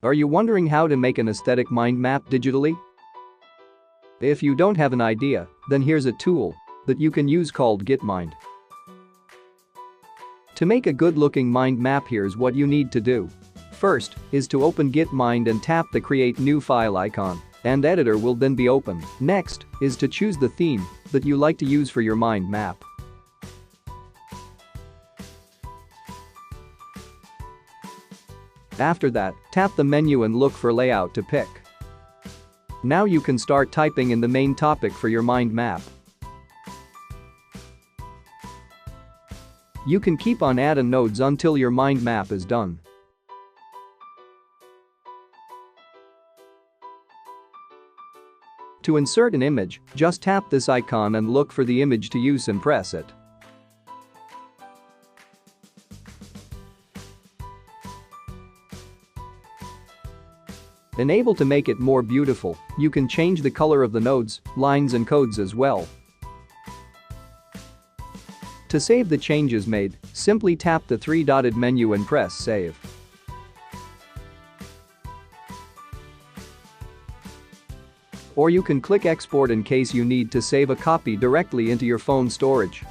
Are you wondering how to make an aesthetic mind map digitally? If you don't have an idea, then here's a tool that you can use called GitMind. To make a good-looking mind map, here's what you need to do. First is to open GitMind and tap the Create New File icon, and editor will then be opened. Next is to choose the theme that you like to use for your mind map. After that, tap the menu and look for Layout to pick. Now you can start typing in the main topic for your mind map. You can keep on adding nodes until your mind map is done. To insert an image, just tap this icon and look for the image to use and press it. Able to make it more beautiful, you can change the color of the nodes, lines and codes as well. To save the changes made, simply tap the three-dotted menu and press Save. Or you can click Export in case you need to save a copy directly into your phone storage.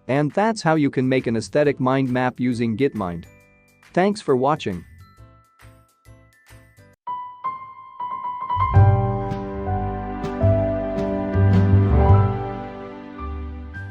And that's how you can make an aesthetic mind map using GitMind. Thanks for watching.